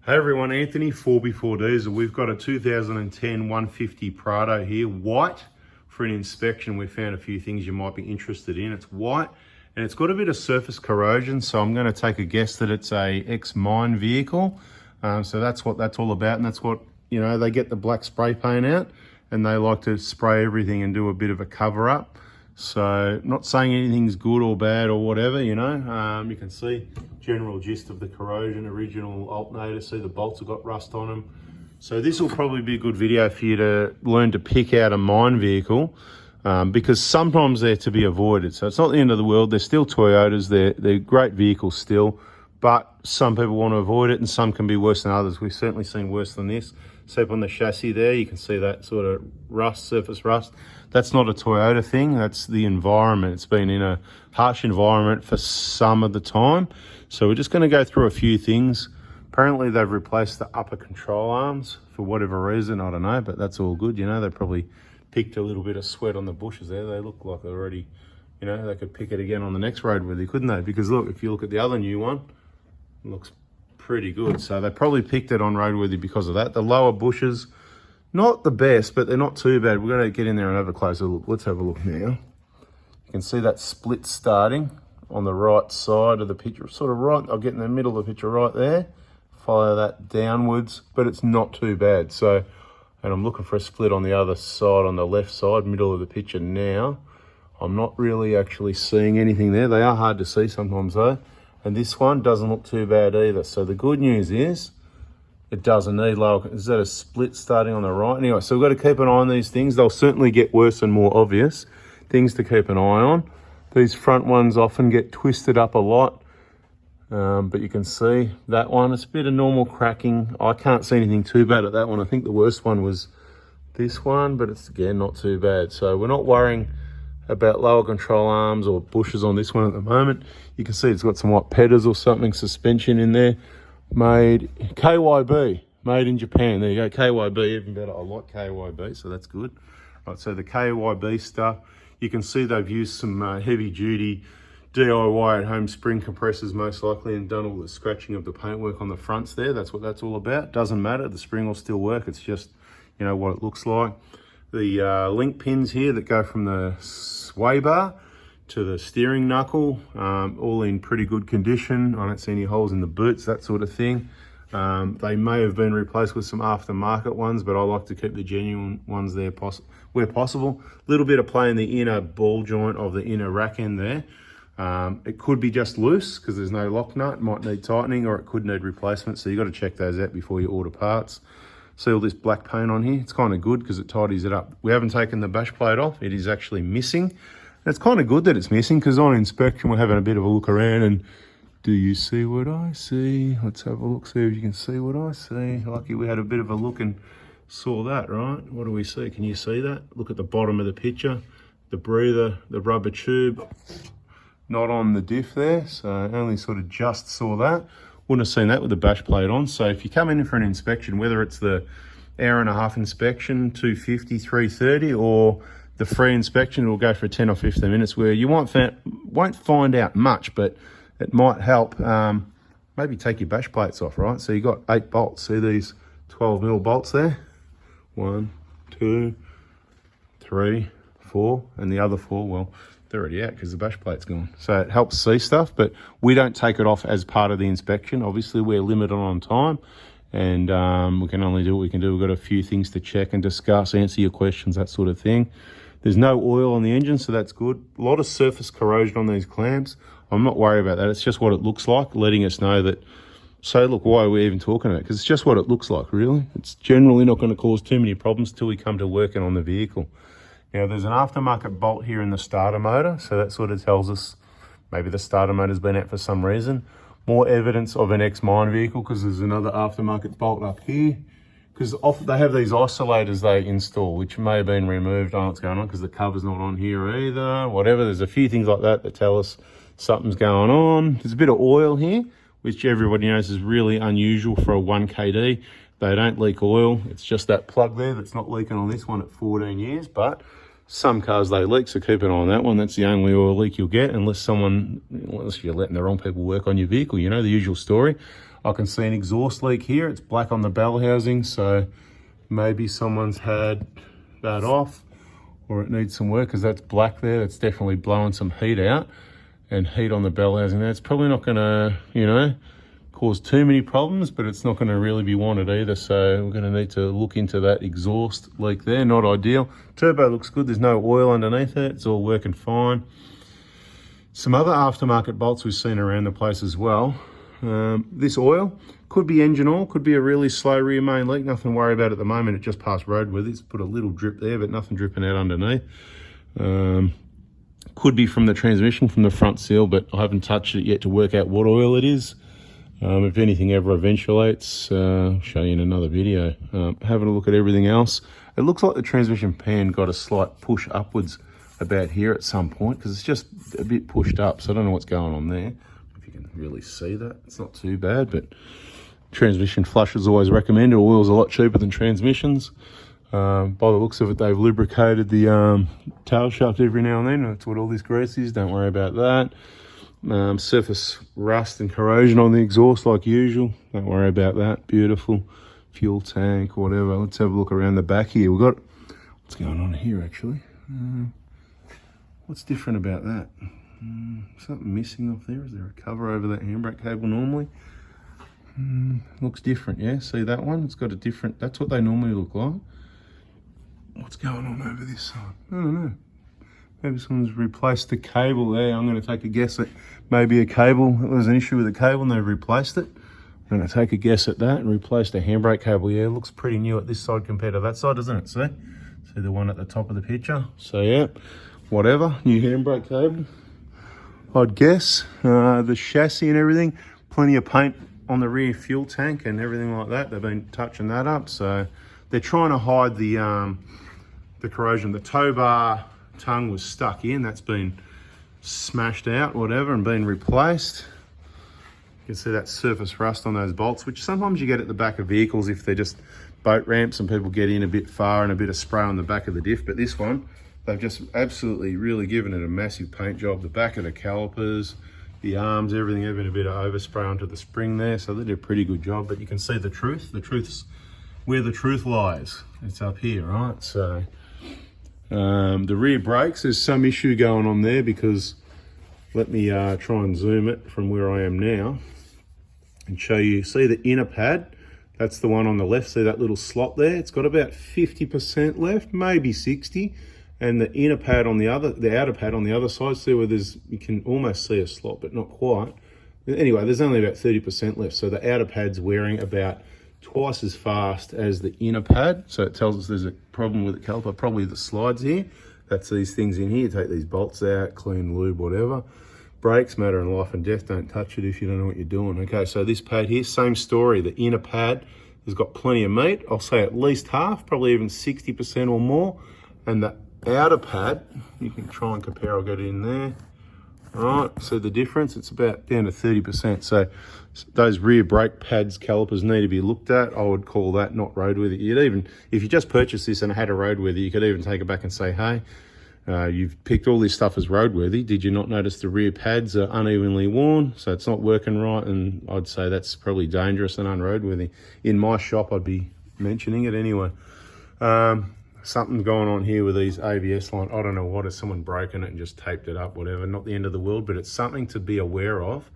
Hey everyone, Anthony, 4B4 Diesel. We've got a 2010 150 Prado here, white, for an inspection. We found a few things you might be interested in. It's white and it's got a bit of surface corrosion, so I'm going to take a guess that it's a ex-mine vehicle. So that's what that's all about, and that's what, you know, they get the black spray paint out and they like to spray everything and do a bit of a cover up. So not saying anything's good or bad or whatever, you know. You can see general gist of the corrosion, original alternator. See the bolts have got rust on them. So this will probably be a good video for you to learn to pick out a mine vehicle, because sometimes they're to be avoided. So it's not the end of the world. They're still Toyotas. They're great vehicles still, but some people want to avoid it and some can be worse than others. We've certainly seen worse than this. So up on the chassis there, you can see that sort of rust, surface rust. That's not a Toyota thing, that's the environment. It's been in a harsh environment for some of the time. So we're just gonna go through a few things. Apparently they've replaced the upper control arms for whatever reason, I don't know, but that's all good. You know, they probably picked a little bit of sweat on the bushes there. They look like they're already, you know, they could pick it again on the next roadworthy, couldn't they? Because look, if you look at the other new one, it looks pretty good. So they probably picked it on roadworthy because of that. The lower bushes, not the best, but they're not too bad. We're going to get in there and have a closer look. Let's have a look now. You can see that split starting on the right side of the picture, sort of right, I'll get in the middle of the picture right there. Follow that downwards, but it's not too bad. So, and I'm looking for a split on the other side, on the left side, middle of the picture now. I'm not really actually seeing anything there. They are hard to see sometimes though. And this one doesn't look too bad either. So the good news is it doesn't need lower. Is that a split starting on the right? Anyway, so we've got to keep an eye on these things. They'll certainly get worse and more obvious. Things to keep an eye on. These front ones often get twisted up a lot. But you can see that one, it's a bit of normal cracking. I can't see anything too bad at that one. I think the worst one was this one, but it's again not too bad. So we're not worrying about lower control arms or bushes on this one at the moment. You can see it's got some white pedals or something, suspension in there. Made KYB, made in Japan. There you go, KYB, even better. I like KYB, so that's good. Right, so the KYB stuff, you can see they've used some heavy duty DIY at home spring compressors most likely, and done all the scratching of the paintwork on the fronts there. That's what that's all about. Doesn't matter, the spring will still work. It's just, you know, what it looks like. The link pins here that go from the sway bar to the steering knuckle, all in pretty good condition. I don't see any holes in the boots, that sort of thing. They may have been replaced with some aftermarket ones, but I like to keep the genuine ones there where possible. A little bit of play in the inner ball joint of the inner rack end there. It could be just loose because there's no lock nut, it might need tightening, or it could need replacement. So you've got to check those out before you order parts. See all this black paint on here? It's kind of good because it tidies it up. We haven't taken the bash plate off. It is actually missing. And it's kind of good that it's missing because on inspection, we're having a bit of a look around and do you see what I see? Let's have a look, see if you can see what I see. Lucky we had a bit of a look and saw that, right? What do we see? Can you see that? Look at the bottom of the picture. The breather, the rubber tube, not on the diff there. So only sort of just saw that. Wouldn't have seen that with the bash plate on. So if you come in for an inspection, whether it's the hour-and-a-half inspection, 250, 330, or the free inspection, it'll go for 10 or 15 minutes, where you won't find out much, but it might help. Maybe take your bash plates off, right? So you got 8 bolts. See these 12mm bolts there? 1, 2, 3, 4, and the other 4, well, they're already out because the bash plate's gone. So it helps see stuff, but we don't take it off as part of the inspection. Obviously, we're limited on time, and we can only do what we can do. We've got a few things to check and discuss, answer your questions, that sort of thing. There's no oil on the engine, so that's good. A lot of surface corrosion on these clamps. I'm not worried about that. It's just what it looks like, letting us know that. So look, why are we even talking about it? Because it's just what it looks like, really. It's generally not going to cause too many problems till we come to working on the vehicle. Now, there's an aftermarket bolt here in the starter motor, so that sort of tells us maybe the starter motor's been out for some reason. More evidence of an ex-mine vehicle because there's another aftermarket bolt up here. Because they have these isolators they install, which may have been removed. I don't know what's going on because the cover's not on here either. Whatever, there's a few things like that that tell us something's going on. There's a bit of oil here, which everybody knows is really unusual for a 1KD. They don't leak oil. It's just that plug there that's not leaking on this one at 14 years, but some cars they leak, so keep an eye on that one. That's the only oil leak you'll get unless you're letting the wrong people work on your vehicle, you know, the usual story. I can see an exhaust leak here. It's black on the bell housing, so maybe someone's had that off, or it needs some work because that's black there. That's definitely blowing some heat out, and heat on the bell housing there. It's probably not gonna, you know, cause too many problems, but it's not gonna really be wanted either. So we're gonna need to look into that exhaust leak there. Not ideal. Turbo looks good. There's no oil underneath it. It's all working fine. Some other aftermarket bolts we've seen around the place as well. This oil could be engine oil, could be a really slow rear main leak. Nothing to worry about at the moment. It just passed roadworthy. It's put a little drip there, but nothing dripping out underneath. Could be from the transmission, from the front seal, but I haven't touched it yet to work out what oil it is. If anything ever eventuates, I'll show you in another video. Having a look at everything else. It looks like the transmission pan got a slight push upwards about here at some point, because it's just a bit pushed up, so I don't know what's going on there. If you can really see that, it's not too bad, but transmission flush is always recommended. Oil's a lot cheaper than transmissions. By the looks of it, they've lubricated the tail shaft every now and then. That's what all this grease is. Don't worry about that. Surface rust and corrosion on the exhaust like usual. Don't worry about that. Beautiful. Fuel tank, whatever. Let's have a look around the back here. We've got, what's going on here actually? What's different about that? Something missing off there. Is there a cover over that handbrake cable normally? Looks different, yeah? See that one? It's got a different, that's what they normally look like. What's going on over this side? I don't know. Maybe someone's replaced the cable there. I'm going to take a guess that maybe a cable, there was an issue with the cable and they've replaced it. I'm going to take a guess at that and replace the handbrake cable. Yeah, it looks pretty new at this side compared to that side, doesn't it? See the one at the top of the picture? So yeah, whatever, new handbrake cable, I'd guess. The chassis and everything, plenty of paint on the rear fuel tank and everything like that. They've been touching that up, so they're trying to hide the corrosion. The tow bar tongue was stuck in. That's been smashed out, whatever, and been replaced. You can see that surface rust on those bolts, which sometimes you get at the back of vehicles if they're just boat ramps and people get in a bit far and a bit of spray on the back of the diff. But this one, they've just absolutely really given it a massive paint job. The back of the calipers, the arms, everything, having a bit of overspray onto the spring there. So they did a pretty good job, but you can see the truth. The truth's where the truth lies. It's up here, right? So the rear brakes, there's some issue going on there because, let me try and zoom it from where I am now and show you. See the inner pad? That's the one on the left. See that little slot there? It's got about 50% left, maybe 60. And the inner pad on the outer pad on the other side, see where you can almost see a slot, but not quite. Anyway, there's only about 30% left. So the outer pad's wearing about twice as fast as the inner pad. So it tells us there's a problem with the caliper, probably the slides here. That's these things in here. Take these bolts out, clean, lube, whatever. Brakes, matter in life and death. Don't touch it if you don't know what you're doing. Okay, so this pad here, same story. The inner pad has got plenty of meat. I'll say at least half, probably even 60% or more. And the outer pad, you can try and compare. I'll get it in there. All right, so the difference, it's about down to 30%. So those rear brake pads, calipers need to be looked at. I would call that not roadworthy. You'd even, if you just purchased this and had a roadworthy, you could even take it back and say, hey, you've picked all this stuff as roadworthy. Did you not notice the rear pads are unevenly worn? So it's not working right. And I'd say that's probably dangerous and unroadworthy. In my shop, I'd be mentioning it anyway. Something going on here with these ABS lines. I don't know what, has someone broken it and just taped it up, whatever. Not the end of the world, but it's something to be aware of.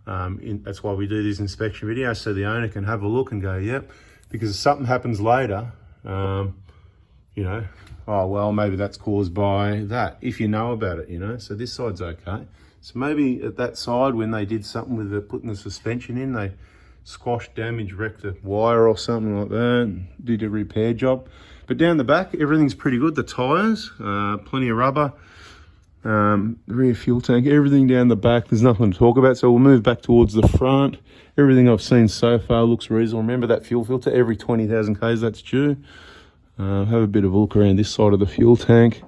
That's why we do these inspection videos, so the owner can have a look and go, yep, because if something happens later, you know, oh, well, maybe that's caused by that, if you know about it, you know. So this side's okay. So maybe at that side, when they did something with putting the suspension in, they squashed, damaged, wrecked a wire or something like that, and did a repair job. But down the back, everything's pretty good. The tyres, plenty of rubber, the rear fuel tank, everything down the back. There's nothing to talk about. So we'll move back towards the front. Everything I've seen so far looks reasonable. Remember that fuel filter, every 20,000 Ks that's due. Have a bit of a look around this side of the fuel tank.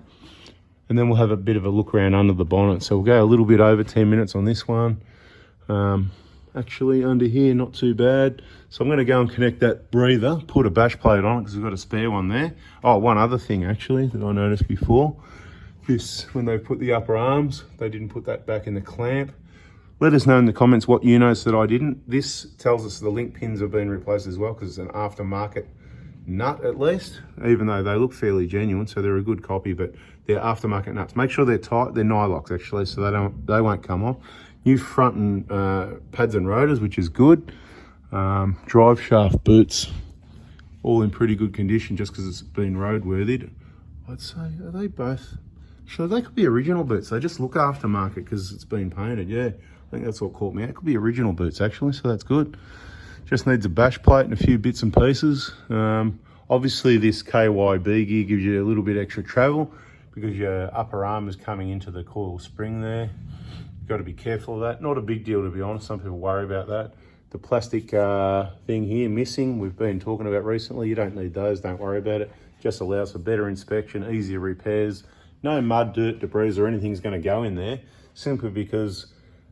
And then we'll have a bit of a look around under the bonnet. So we'll go a little bit over 10 minutes on this one. Actually under here, not too bad. So I'm going to go and connect that breather, put a bash plate on it because we've got a spare one there. Oh, one other thing actually that I noticed before. This, when they put the upper arms, they didn't put that back in the clamp. Let us know in the comments what you noticed that I didn't. This tells us the link pins have been replaced as well, because it's an aftermarket nut at least, even though they look fairly genuine, so they're a good copy, but they're aftermarket nuts. Make sure they're tight. They're nylox actually, so they won't come off. New front and pads and rotors, which is good. Drive shaft boots, all in pretty good condition just because it's been roadworthy. I'd say, are they both? Sure, they could be original boots. They just look aftermarket because it's been painted. Yeah, I think that's what caught me out. It could be original boots actually, so that's good. Just needs a bash plate and a few bits and pieces. Obviously this KYB gear gives you a little bit extra travel because your upper arm is coming into the coil spring there. You've got to be careful of that. Not a big deal, to be honest. Some people worry about that. The plastic thing here missing, we've been talking about recently. You don't need those, don't worry about it. Just allows for better inspection, easier repairs. No mud, dirt, debris or anything's going to go in there, simply because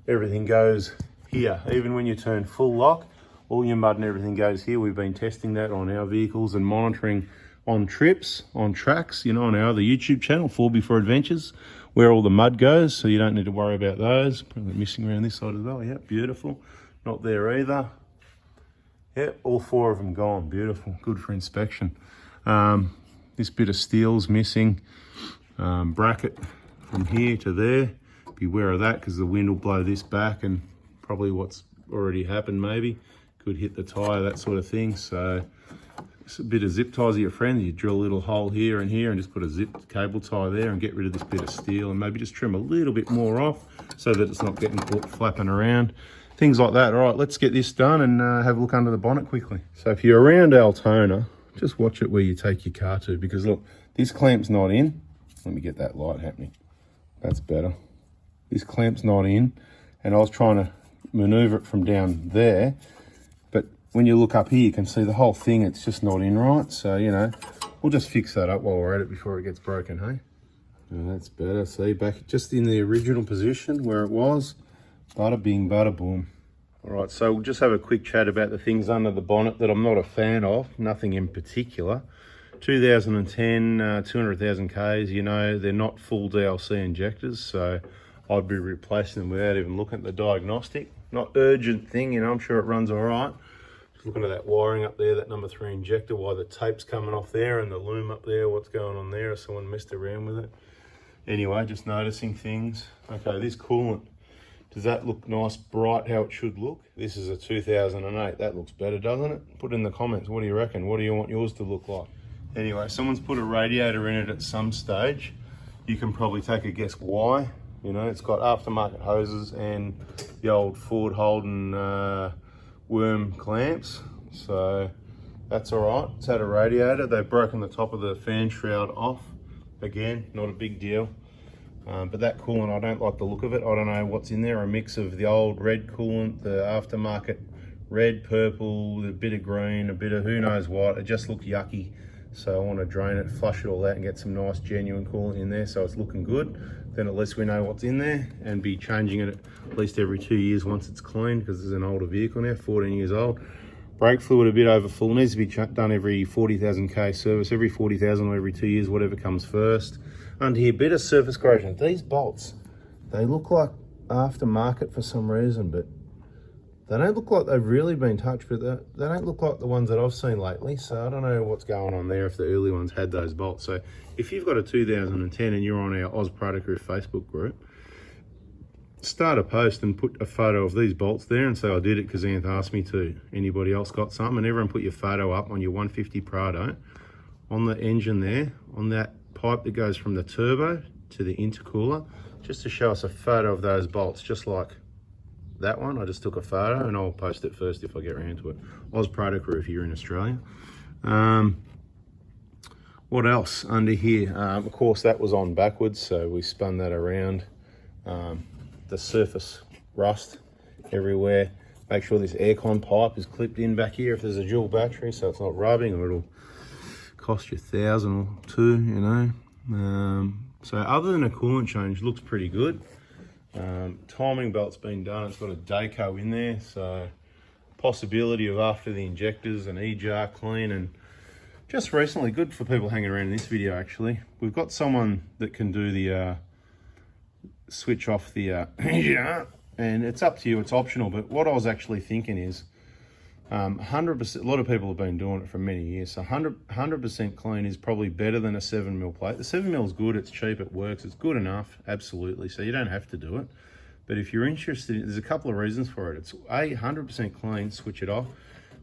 everything goes here. Even when you turn full lock, all your mud and everything goes here. We've been testing that on our vehicles and monitoring on trips, on tracks, you know, on our other YouTube channel, 4x4 Adventures, where all the mud goes, so you don't need to worry about those. Probably missing around this side as well. Yeah, beautiful. Not there either. Yep, all 4 of them gone. Beautiful, good for inspection. This bit of steel's missing. Bracket from here to there. Beware of that because the wind will blow this back, and probably what's already happened maybe could hit the tire, that sort of thing. So it's a bit of zip ties of your friends. You drill a little hole here and here and just put a zip cable tie there and get rid of this bit of steel, and maybe just trim a little bit more off so that it's not getting caught flapping around. Things like that. All right, let's get this done and have a look under the bonnet quickly. So if you're around Altona, just watch it where you take your car to, because look, this clamp's not in. Let me get that light happening. That's better. This clamp's not in, and I was trying to maneuver it from down there, but when you look up here, you can see the whole thing, it's just not in right. So, you know, we'll just fix that up while we're at it before it gets broken, hey? Oh, that's better. See, back just in the original position where it was. Bada bing, bada boom. All right, so we'll just have a quick chat about the things under the bonnet that I'm not a fan of, nothing in particular. 2010, 200,000 Ks, you know, they're not full DLC injectors, so I'd be replacing them without even looking at the diagnostic. Not urgent thing, you know, I'm sure it runs all right. Just looking at that wiring up there, that number 3 injector, why the tape's coming off there, and the loom up there, what's going on there, if someone messed around with it. Anyway, just noticing things. Okay, this coolant, does that look nice, bright, how it should look? This is a 2008, that looks better, doesn't it? Put in the comments, what do you reckon? What do you want yours to look like? Anyway, someone's put a radiator in it at some stage. You can probably take a guess why. You know, it's got aftermarket hoses and the old Ford Holden worm clamps. So that's all right. It's had a radiator. They've broken the top of the fan shroud off. Again, not a big deal. But that coolant, I don't like the look of it. I don't know what's in there. A mix of the old red coolant, the aftermarket red, purple, a bit of green, a bit of who knows what. It just looked yucky. So I want to drain it, flush it all out and get some nice genuine coolant in there so it's looking good. Then at least we know what's in there, and be changing it at least every 2 years once it's cleaned, because it's an older vehicle now, 14 years old. Brake fluid a bit over full, needs to be done every 40,000 K service, every 40,000 or every 2 years, whatever comes first. Under here, bit of surface corrosion. These bolts, they look like aftermarket for some reason, but they don't look like they've really been touched, but they don't look like the ones that I've seen lately. So I don't know what's going on there if the early ones had those bolts. So if you've got a 2010 and you're on our Oz Protocrew Facebook group, start a post and put a photo of these bolts there and say, I did it because Anth asked me to. Anybody else got some? And everyone put your photo up on your 150 Prado on the engine there, on that pipe that goes from the turbo to the intercooler, just to show us a photo of those bolts, just like that one. I just took a photo and I'll post it first if I get around to it. Oz Protocrew if you're in Australia. What else under here? Of course that was on backwards, so we spun that around. The surface rust everywhere. Make sure this aircon pipe is clipped in back here if there's a dual battery, so it's not rubbing, or it'll cost you $1,000 or $2,000, you know. So other than a coolant change, looks pretty good. Timing belt's been done. It's got a Daco in there, so possibility of after the injectors and E-jar clean. And just recently, good for people hanging around in this video actually, we've got someone that can do the switch off the E-jar and it's up to you, it's optional. But what I was actually thinking is 100%, a lot of people have been doing it for many years, so 100% clean is probably better than a 7mm plate. The 7mm is good, it's cheap, it works, it's good enough, absolutely, so you don't have to do it. But if you're interested, there's a couple of reasons for it. It's 100% clean, switch it off.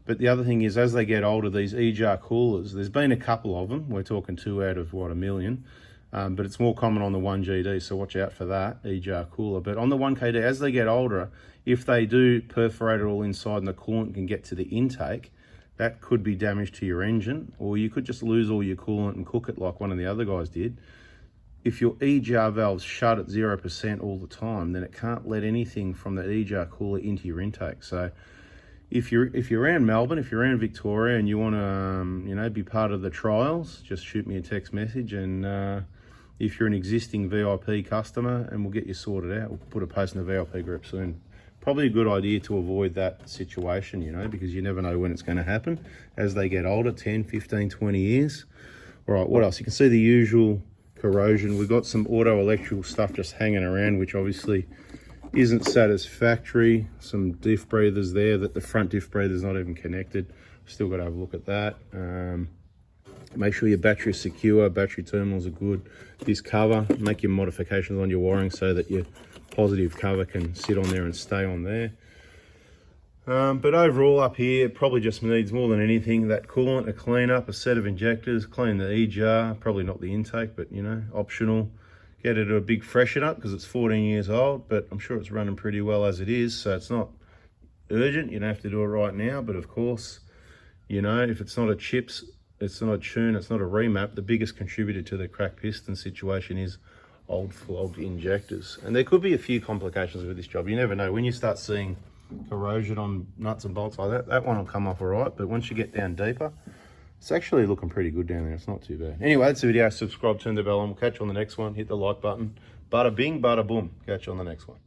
But the other thing is, as they get older, these E-jar coolers, there's been a couple of them, we're talking 2 out of, what, 1 million, but it's more common on the 1GD, so watch out for that, E-jar cooler. But on the 1KD, as they get older, if they do perforate it all inside and the coolant can get to the intake, that could be damage to your engine, or you could just lose all your coolant and cook it like one of the other guys did. If your E-jar valve's shut at 0% all the time, then it can't let anything from the E-jar cooler into your intake. So if you're around Melbourne, if you're around Victoria and you want to, you know, be part of the trials, just shoot me a text message. And if you're an existing VIP customer, and we'll get you sorted out. We'll put a post in the VIP group soon. Probably a good idea to avoid that situation, you know, because you never know when it's going to happen as they get older, 10, 15, 20 years. All right, what else? You can see the usual corrosion. We've got some auto electrical stuff just hanging around, which obviously isn't satisfactory. Some diff breathers there that the front diff breather's not even connected. Still got to have a look at that. Make sure your battery is secure, battery terminals are good. This cover, make your modifications on your wiring so that your positive cover can sit on there and stay on there. But overall up here, it probably just needs more than anything that coolant, a clean up, a set of injectors, clean the E-jar, probably not the intake, but you know, optional. Get it a big freshen up because it's 14 years old, but I'm sure it's running pretty well as it is, so it's not urgent. You don't have to do it right now, but of course, you know, if it's not a chips, it's not a tune, it's not a remap, the biggest contributor to the cracked piston situation is old flogged injectors. And there could be a few complications with this job. You never know. When you start seeing corrosion on nuts and bolts like that, that one will come off all right. But once you get down deeper, it's actually looking pretty good down there. It's not too bad. Anyway, that's the video. Subscribe, turn the bell on. We'll catch you on the next one. Hit the like button. Bada bing, bada boom. Catch you on the next one.